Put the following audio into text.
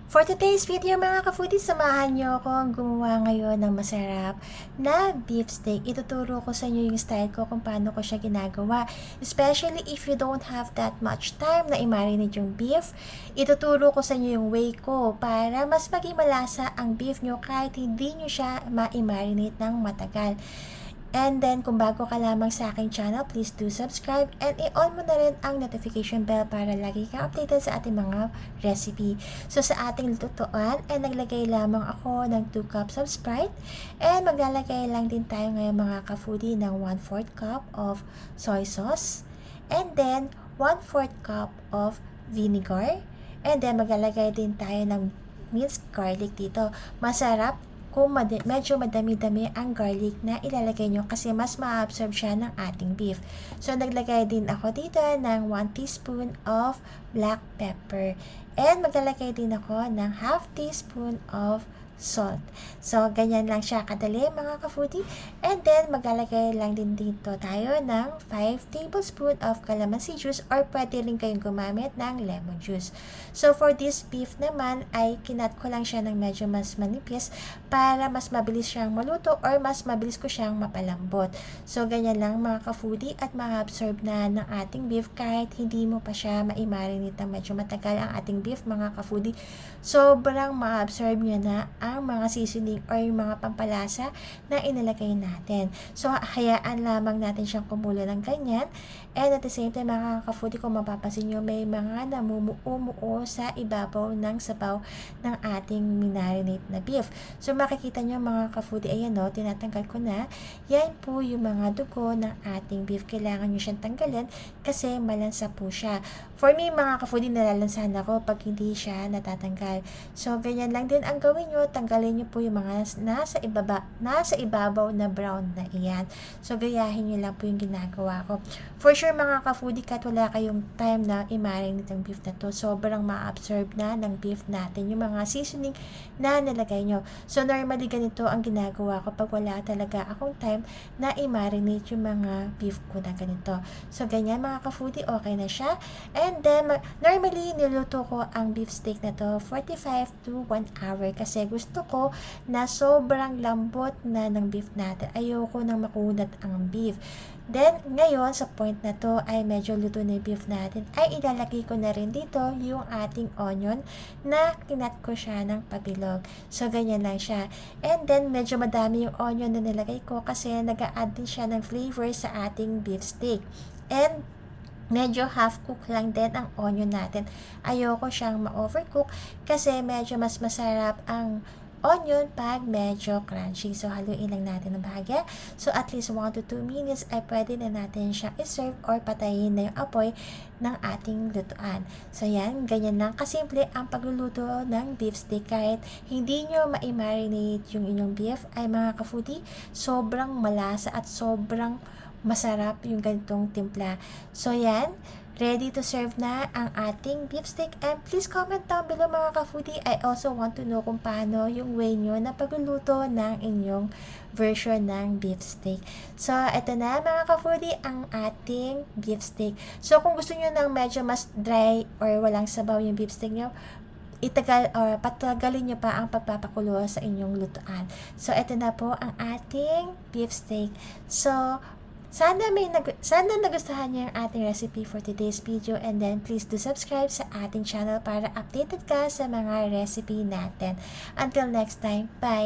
For today's video mga ka-foodie, samahan nyo akong gumawa ngayon ng masarap na beef steak. Ituturo ko sa inyo yung style ko kung paano ko siya ginagawa. Especially if you don't have that much time na i-marinate yung beef, ituturo ko sa inyo yung way ko para mas maging malasa ang beef nyo kahit hindi nyo siya ma-marinate ng matagal. And then, kung bago ka lamang sa aking channel, please do subscribe and i-on mo na rin ang notification bell para lagi kang updated sa ating mga recipe. So, sa ating lutuan, ay naglagay lamang ako ng 2 cups of Sprite and maglalagay lang din tayo ngayon mga ka-foodie ng 1/4 cup of soy sauce and then 1/4 cup of vinegar and then maglalagay din tayo ng minced garlic dito. Masarap kung medyo madami-dami ang garlic na ilalagay nyo kasi mas ma-absorb siya ng ating beef. So, naglagay din ako dito ng 1 teaspoon of black pepper. And maglalagay din ako ng half teaspoon of salt. So, ganyan lang siya kadali mga ka-foodie. And then, maglalagay lang din dito tayo ng 5 tablespoon of calamansi juice or pwede rin kayong gumamit ng lemon juice. So, for this beef naman ay kinat ko lang siya ng medyo mas manipis para mas mabilis siyang maluto or mas mabilis ko siyang mapalambot. So, ganyan lang mga ka-foodie at ma-absorb na ng ating beef kahit hindi mo pa siya ma-marinate ng medyo matagal ang ating beef mga ka-foodie. Sobrang ma-absorb niya na ang mga seasoning or yung mga pampalasa na inilagay natin. So, hayaan lamang natin siyang kumulo ng ganyan. And at the same time, mga ka-foodie, kung mapapansin nyo, may mga namumuo sa ibabaw ng sabaw ng ating minarinate na beef. So, makikita nyo mga ka-foodie, ayan o, tinatanggal ko na. Yan po yung mga dugo ng ating beef. Kailangan nyo siyang tanggalin kasi malansa po siya. For me, mga ka-foodie, nalalansahan ako pag hindi siya natatanggal. So, ganyan lang din ang gawin nyo. Tanggalin nyo po yung mga nasa ibabaw na brown na iyan. So, gayahin nyo lang po yung ginagawa ko. For sure, mga ka-foodie, kahit wala kayong time na i-marinate ang beef na to, sobrang ma-absorb na ng beef natin yung mga seasoning na nilagay nyo. So, normally ganito ang ginagawa ko pag wala talaga akong time na i-marinate yung mga beef ko na ganito. So, ganyan mga ka-foodie, okay na siya. And then, normally, niluto ko ang beef steak na to 45 to 1 hour kasi gusto ko na sobrang lambot na ng beef natin. Ayoko nang makunat ang beef. Then, ngayon, sa point na to ay medyo luto na yung beef natin, ay ilalagay ko na rin dito yung ating onion na kinat ko siya ng pabilog. So, ganyan lang siya. And then, medyo madami yung onion na nilagay ko kasi nag-a-add din siya ng flavor sa ating beef steak. And, medyo half-cook lang din ang onion natin. Ayoko siyang ma-overcook kasi medyo mas masarap ang onion pag medyo crunchy. So, haluin lang natin ng bahagya. So, at least 1 to 2 minutes ay pwede na natin siyang iserve or patayin na yung apoy ng ating lutuan. So, yan. Ganyan lang kasimple ang pagluluto ng beef steak. Kahit hindi nyo ma-marinate yung inyong beef ay mga ka-foodie, sobrang malasa at sobrang masarap yung ganitong timpla. So, yan. Ready to serve na ang ating beef steak. And please comment down below mga ka-foodie. I also want to know kung paano yung way nyo na pagluluto ng inyong version ng beef steak. So, ito na mga ka-foodie ang ating beef steak. So, kung gusto nyo ng medyo mas dry or walang sabaw yung beef steak nyo, patagalin nyo pa ang pagpapakulo sa inyong lutuan. So, ito na po ang ating beef steak. So, sana nagustuhan niyo yung ating recipe for today's video and then please do subscribe sa ating channel para updated ka sa mga recipe natin. Until next time, bye!